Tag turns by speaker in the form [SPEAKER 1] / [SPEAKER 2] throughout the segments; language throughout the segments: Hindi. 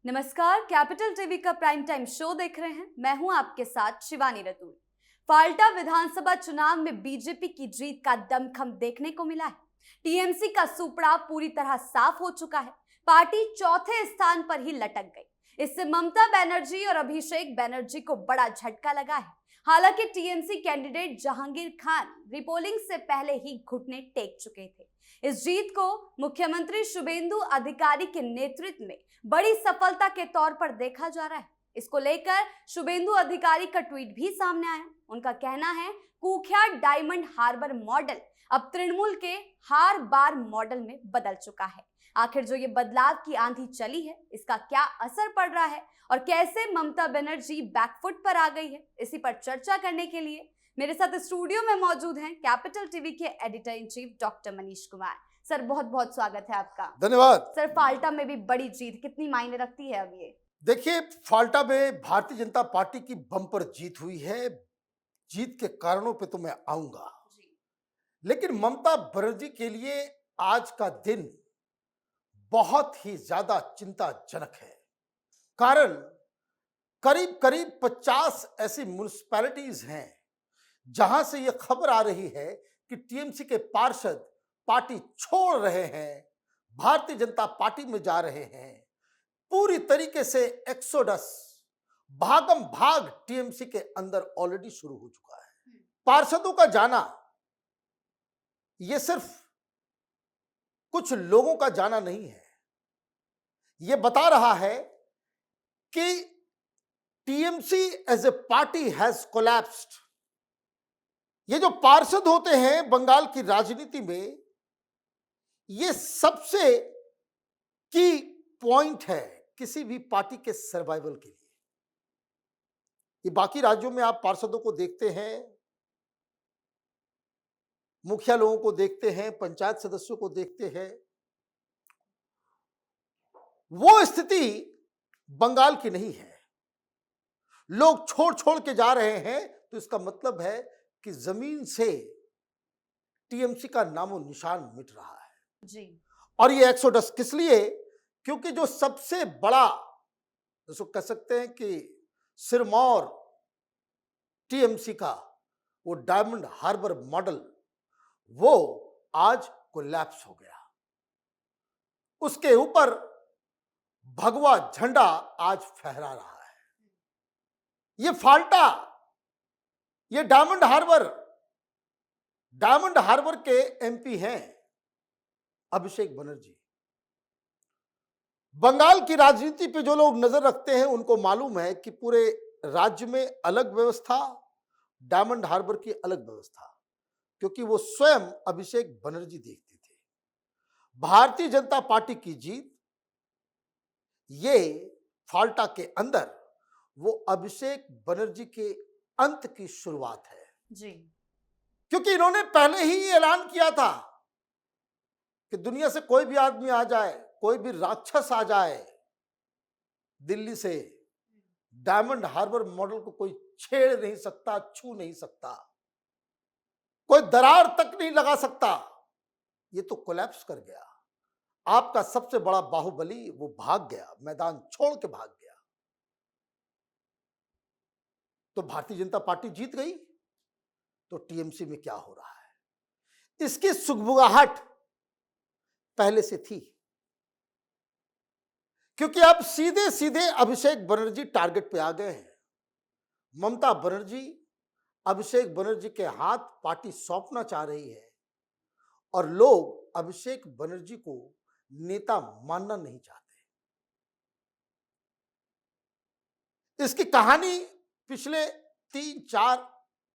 [SPEAKER 1] नमस्कार, कैपिटल टीवी का प्राइम टाइम शो देख रहे हैं। मैं हूं आपके साथ शिवानी रतूड़ी। फाल्टा विधानसभा चुनाव में बीजेपी की जीत का दमखम देखने को मिला है। टीएमसी का सुपड़ा पूरी तरह साफ हो चुका है। पार्टी चौथे स्थान पर ही लटक गई। इससे ममता बनर्जी और अभिषेक बनर्जी को बड़ा झटका लगा है। हालांकि TMC candidate Jahangir Khan repolling से पहले ही घुटने टेक चुके थे। इस जीत को मुख्यमंत्री शुभेंदु अधिकारी के नेतृत्व में बड़ी सफलता के तौर पर देखा जा रहा है। इसको लेकर शुभेंदु अधिकारी का ट्वीट भी सामने आया। उनका कहना है, कुख्यात डायमंड हार्बर मॉडल अब तृणमूल के हार बार मॉडल में बदल चुका है। आखिर जो ये बदलाव की आंधी चली है, इसका क्या असर पड़ रहा है और कैसे ममता बनर्जी बैकफुट पर आ गई है, इसी पर चर्चा करने के लिए मेरे साथ स्टूडियो में मौजूद हैं कैपिटल टीवी के editor in chief doctor Manish Kumar. Sir, बहुत बहुत स्वागत है आपका।
[SPEAKER 2] धन्यवाद।
[SPEAKER 1] सर, फाल्टा में भी बड़ी जीत कितनी मायने रखती है अब ये?
[SPEAKER 2] देखिए, फाल्टा में भारतीय जनता पार्टी की बम्पर जीत हुई है। जीत के कारणों पे तो मैं आऊंगा, लेकिन ममता बनर्जी के लिए आज का दिन बहुत ही ज्यादा चिंताजनक है। कारण करीब करीब 50 ऐसी म्युनिसिपैलिटीज हैं जहां से यह खबर आ रही है कि टीएमसी के पार्षद पार्टी छोड़ रहे हैं, भारतीय जनता पार्टी में जा रहे हैं। पूरी तरीके से एक्सोडस, भागम भाग टीएमसी के अंदर ऑलरेडी शुरू हो चुका है। पार्षदों का जाना यह सिर्फ कुछ लोगों का जाना नहीं है, यह बता रहा है कि TMC as a party has collapsed. ये जो पार्षद होते हैं बंगाल की राजनीति में, ये सबसे की पॉइंट है किसी भी पार्टी के सर्वाइवल के लिए। ये बाकी राज्यों में आप पार्षदों को देखते हैं, मुखिया लोगों को देखते हैं, पंचायत सदस्यों को देखते हैं, वो स्थिति बंगाल की नहीं है। लोग छोड़ छोड़ के जा रहे हैं, तो इसका मतलब है कि जमीन से टीएमसी का नामो निशान मिट रहा है
[SPEAKER 1] जी।
[SPEAKER 2] और ये एक्सोडस किस लिए? क्योंकि जो सबसे बड़ा, जिसको कह सकते हैं कि सिरमौर टीएमसी का वो डायमंड हार्बर मॉडल, वो आज कोलैप्स हो गया। उसके ऊपर भगवा झंडा आज फहरा रहा है। ये फाल्टा, ये डायमंड हार्बर के एमपी हैं अभिषेक बनर्जी। बंगाल की राजनीति पे जो लोग नजर रखते हैं उनको मालूम है कि पूरे राज्य में अलग व्यवस्था, डायमंड हार्बर की अलग व्यवस्था, क्योंकि वो स्वयं अभिषेक बनर्जी देखते थे। भारतीय जनता पार्टी की जीत, ये फाल्टा के अंदर वो अभिषेक बनर्जी के अंत की शुरुआत है
[SPEAKER 1] जी।
[SPEAKER 2] क्योंकि इन्होंने पहले ही ऐलान किया था कि दुनिया से कोई भी आदमी आ जाए, कोई भी राक्षस आ जाए दिल्ली से, डायमंड हार्बर मॉडल को कोई छेड़ नहीं सकता, छू नहीं सकता, कोई दरार तक नहीं लगा सकता। ये तो कोलैप्स कर गया। आपका सबसे बड़ा बाहुबली वो भाग गया, मैदान छोड़ के भाग गया। तो भारतीय जनता पार्टी जीत गई, तो टीएमसी में क्या हो रहा है, इसकी सुगबुगाहट पहले से थी, क्योंकि अब सीधे सीधे अभिषेक बनर्जी टारगेट पे आ गए हैं। ममता बनर्जी अभिषेक बनर्जी के हाथ पार्टी सौंपना चाह रही है और लोग अभिषेक बनर्जी को नेता मानना नहीं चाहते। इसकी कहानी पिछले 3-4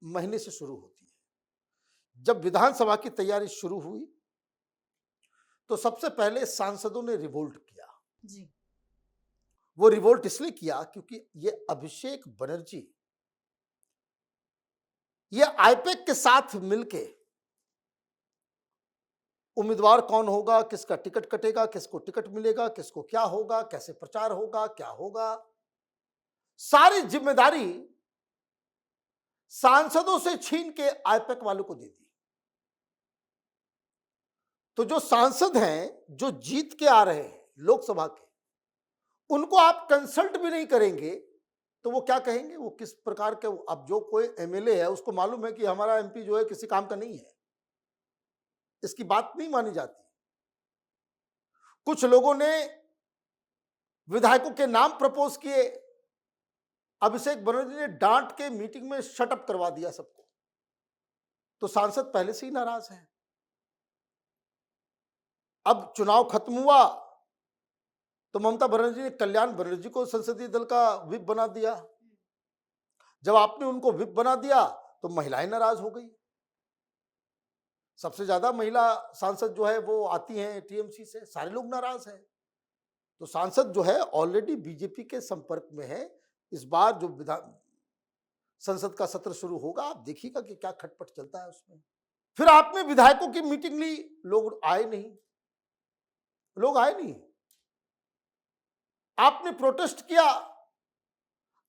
[SPEAKER 2] महीने से शुरू होती है। जब विधानसभा की तैयारी शुरू हुई तो सबसे पहले सांसदों ने रिवोल्ट किया
[SPEAKER 1] जी।
[SPEAKER 2] वो रिवोल्ट इसलिए किया क्योंकि ये अभिषेक बनर्जी, ये आईपैक के साथ मिलके उम्मीदवार कौन होगा, किसका टिकट कटेगा, किसको टिकट मिलेगा, किसको क्या होगा, कैसे प्रचार होगा, क्या होगा, सारी जिम्मेदारी सांसदों से छीन के आईपैक वालों को दे दी। तो जो सांसद हैं, जो जीत के आ रहे हैं लोकसभा के, उनको आप कंसल्ट भी नहीं करेंगे तो वो क्या कहेंगे, वो किस प्रकार के, अब जो कोई एमएलए है उसको मालूम है कि हमारा एमपी जो है किसी काम का नहीं है, इसकी बात नहीं मानी जाती। कुछ लोगों ने विधायकों के नाम प्रपोज किए, अभिषेक बनर्जी ने डांट के मीटिंग में शटअप करवा दिया सबको, तो सांसद पहले से ही नाराज है। अब चुनाव खत्म हुआ तो ममता बनर्जी ने कल्याण बनर्जी को संसदीय दल का व्हिप बना दिया। जब आपने उनको व्हिप बना दिया तो महिलाएं नाराज हो गई। सबसे ज्यादा महिला सांसद जो है वो आती हैं टीएमसी से, सारे लोग नाराज हैं। तो सांसद जो है ऑलरेडी बीजेपी के संपर्क में है। इस बार जो विधान संसद का सत्र शुरू होगा, आप देखिएगा कि क्या खटपट चलता है उसमें। फिर आपने विधायकों की मीटिंग ली, लोग आए नहीं, लोग आए नहीं। आपने प्रोटेस्ट किया,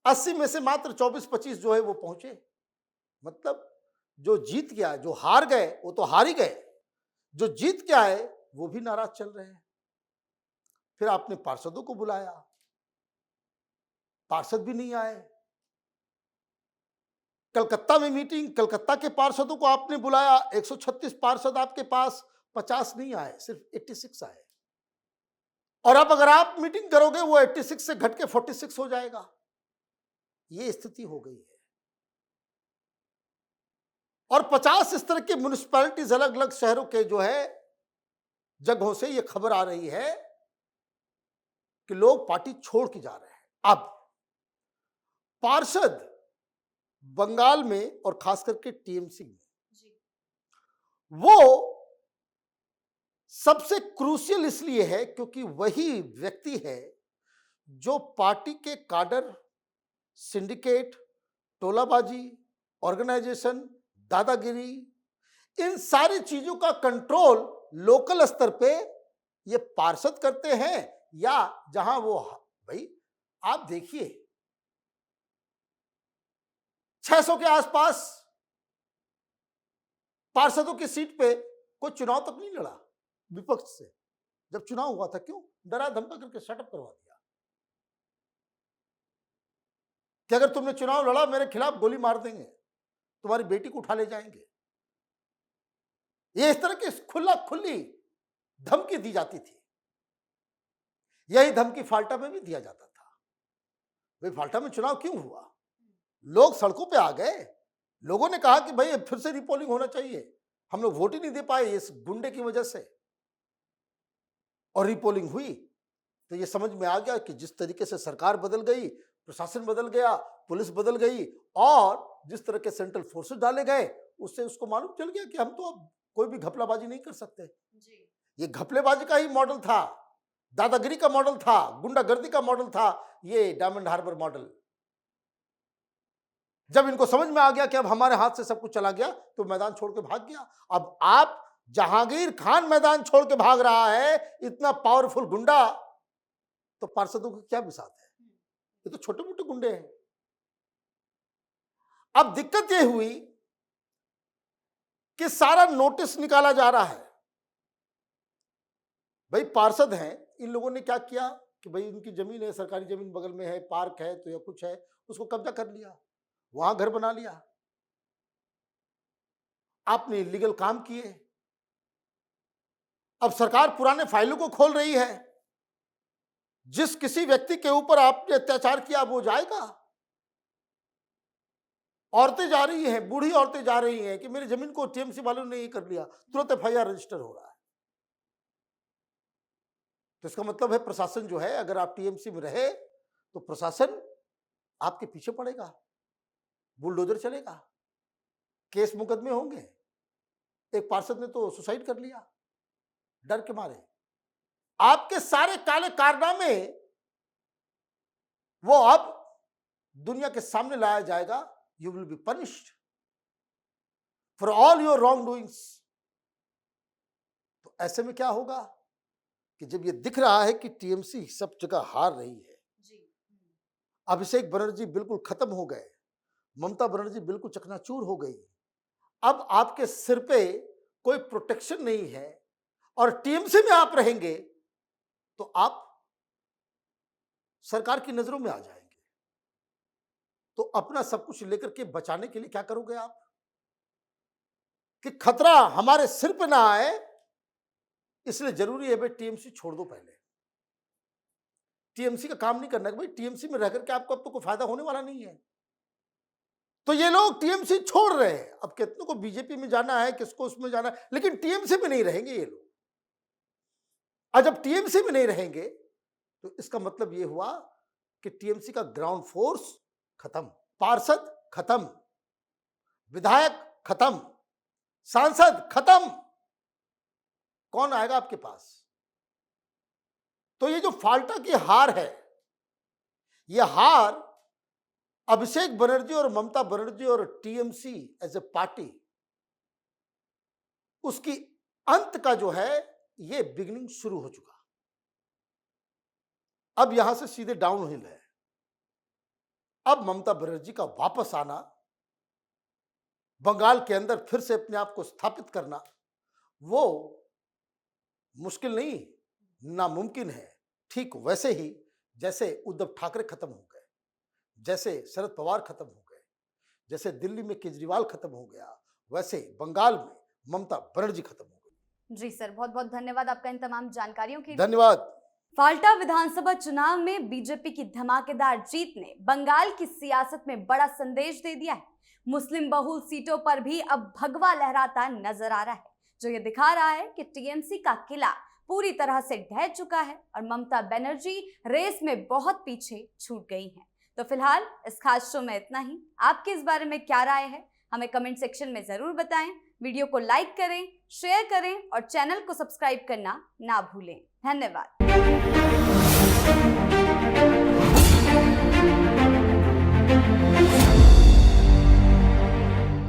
[SPEAKER 2] 80 में से मात्र 24-25 जो है वो पहुंचे। मतलब जो जीत गया, जो हार गए वो तो हार ही गए, जो जीत के आए वो भी नाराज चल रहे हैं। फिर आपने पार्षदों को बुलाया, पार्षद भी नहीं आए। कलकत्ता में मीटिंग, कलकत्ता के पार्षदों को आपने बुलाया, 136 पार्षद आपके पास, 50 नहीं आए, सिर्फ 86 आए। और अब अगर आप मीटिंग करोगे वो 86 से घट के 46 हो जाएगा। ये स्थिति हो गई है। और 50 इस तरह की म्युनिसिपैलिटीज अलग अलग शहरों के जो है जगहों से ये खबर आ रही है कि लोग पार्टी छोड़ के जा रहे हैं। अब पार्षद बंगाल में और खास करके टीएमसी में वो सबसे क्रूशियल इसलिए है क्योंकि वही व्यक्ति है जो पार्टी के काडर, सिंडिकेट, टोलाबाजी, ऑर्गेनाइजेशन, दादागिरी, इन सारी चीजों का कंट्रोल लोकल स्तर पे ये पार्षद करते हैं। या जहां वो, भाई आप देखिए 600 के आसपास पार्षदों की सीट पे कोई चुनाव तक नहीं लड़ा विपक्ष से। जब चुनाव हुआ था, क्यों डरा धमका करके शटअप करवा दिया कि अगर तुमने चुनाव लड़ा मेरे खिलाफ गोली मार देंगे, तुम्हारी बेटी को उठा ले जाएंगे। ये इस तरह की खुली धमकी दी जाती थी। यही धमकी फाल्टा में भी दिया जाता था। भाई फाल्टा में चुनाव क्यों हुआ? लोग सड़कों पे आ गए, लोगों ने कहा कि भाई फिर से रिपोलिंग होना चाहिए, हम लोग वोट ही नहीं दे पाए इस गुंडे की वजह से। और रिपोलिंग हुई तो ये समझ में आ गया कि जिस तरीके से सरकार बदल गई, प्रशासन बदल गया, पुलिस बदल गई और जिस तरह के सेंट्रल फोर्सेस डाले गए, उससे उसको मालूम चल गया कि हम तो अब कोई भी घपलाबाजी नहीं कर सकते जी। ये घपलेबाजी का ही मॉडल था, दादागिरी का मॉडल था, गुंडागर्दी का मॉडल था, ये डायमंड हार्बर मॉडल। जब इनको समझ में आ गया कि अब हमारे हाथ से सब कुछ चला गया तो मैदान छोड़ के भाग गया। अब आप जहांगीर खान मैदान छोड़ के भाग रहा है, इतना पावरफुल गुंडा, तो पार्षदों की क्या बिसात है? ये तो छोटे मोटे गुंडे हैं। अब दिक्कत यह हुई कि सारा नोटिस निकाला जा रहा है। भाई पार्षद हैं, इन लोगों ने क्या किया कि भाई इनकी जमीन है, सरकारी जमीन बगल में है, पार्क है तो या कुछ है, उसको कब्जा कर लिया, वहां घर बना लिया। आपने इलीगल काम किए। अब सरकार पुराने फाइलों को खोल रही है। जिस किसी व्यक्ति के ऊपर आपने अत्याचार किया वो जाएगा। औरतें जा रही हैं, बूढ़ी औरतें जा रही हैं कि मेरी जमीन को टीएमसी वालों ने ये कर लिया, तुरंत एफआईआर रजिस्टर हो रहा है। तो इसका मतलब है प्रशासन जो है, अगर आप टीएमसी में रहे तो प्रशासन आपके पीछे पड़ेगा, बुलडोजर चलेगा, केस मुकदमे होंगे। एक पार्षद ने तो सुसाइड कर लिया डर के मारे। आपके सारे काले कारनामे वो अब दुनिया के सामने लाया जाएगा। You will be punished for all your wrong doings. तो ऐसे में क्या होगा कि जब ये दिख रहा है कि टीएमसी सब जगह हार रही है, अभिषेक बनर्जी बिल्कुल खत्म हो गए, ममता बनर्जी बिल्कुल चकनाचूर हो गई, अब आपके सिर पे कोई प्रोटेक्शन नहीं है और टीएमसी में आप रहेंगे तो आप सरकार की नजरों में आ जाएंगे। तो अपना सब कुछ लेकर के बचाने के लिए क्या करोगे आप कि खतरा हमारे सिर पे ना आए, इसलिए जरूरी है भाई टीएमसी छोड़ दो। पहले टीएमसी का काम नहीं करना कि भाई टीएमसी में रह करके आपको अब तो कोई फायदा होने वाला नहीं है। तो ये लोग टीएमसी छोड़ रहे हैं। अब कितनों को बीजेपी में जाना है, किसको उसमें जाना है, लेकिन टीएमसी में नहीं रहेंगे ये लोग। और जब टीएमसी में नहीं रहेंगे तो इसका मतलब ये हुआ कि टीएमसी का ग्राउंड फोर्स खत्म, पार्षद खत्म, विधायक खत्म, सांसद खत्म। कौन आएगा आपके पास? तो ये जो फाल्टा की हार है, ये हार अभिषेक बनर्जी और ममता बनर्जी और टीएमसी एज ए पार्टी, उसकी अंत का जो है ये बिगिनिंग शुरू हो चुका। अब यहां से सीधे डाउनहिल है। अब ममता बनर्जी का वापस आना, बंगाल के अंदर फिर से अपने आप को स्थापित करना, वो मुश्किल नहीं, नामुमकिन है। ठीक वैसे ही जैसे उद्धव ठाकरे खत्म हो गए, जैसे शरद पवार खत्म हो गए, जैसे दिल्ली में केजरीवाल खत्म हो गया, वैसे बंगाल में ममता बनर्जी खत्म हो गई।
[SPEAKER 1] जी सर, बहुत बहुत धन्यवाद आपका इन तमाम जानकारियों के लिए।
[SPEAKER 2] धन्यवाद।
[SPEAKER 1] फाल्टा विधानसभा चुनाव में बीजेपी की धमाकेदार जीत ने बंगाल की सियासत में बड़ा संदेश दे दिया है। मुस्लिम बहुल सीटों पर भी अब भगवा लहराता नजर आ रहा है, जो ये दिखा रहा है कि टीएमसी का किला पूरी तरह से ढह चुका है और ममता बनर्जी रेस में बहुत पीछे छूट गई हैं। तो फिलहाल इस खास शो में इतना ही। आपके इस बारे में क्या राय है, हमें कमेंट सेक्शन में जरूर बताएं। वीडियो को लाइक करें, शेयर करें और चैनल को सब्सक्राइब करना ना भूलें। धन्यवाद।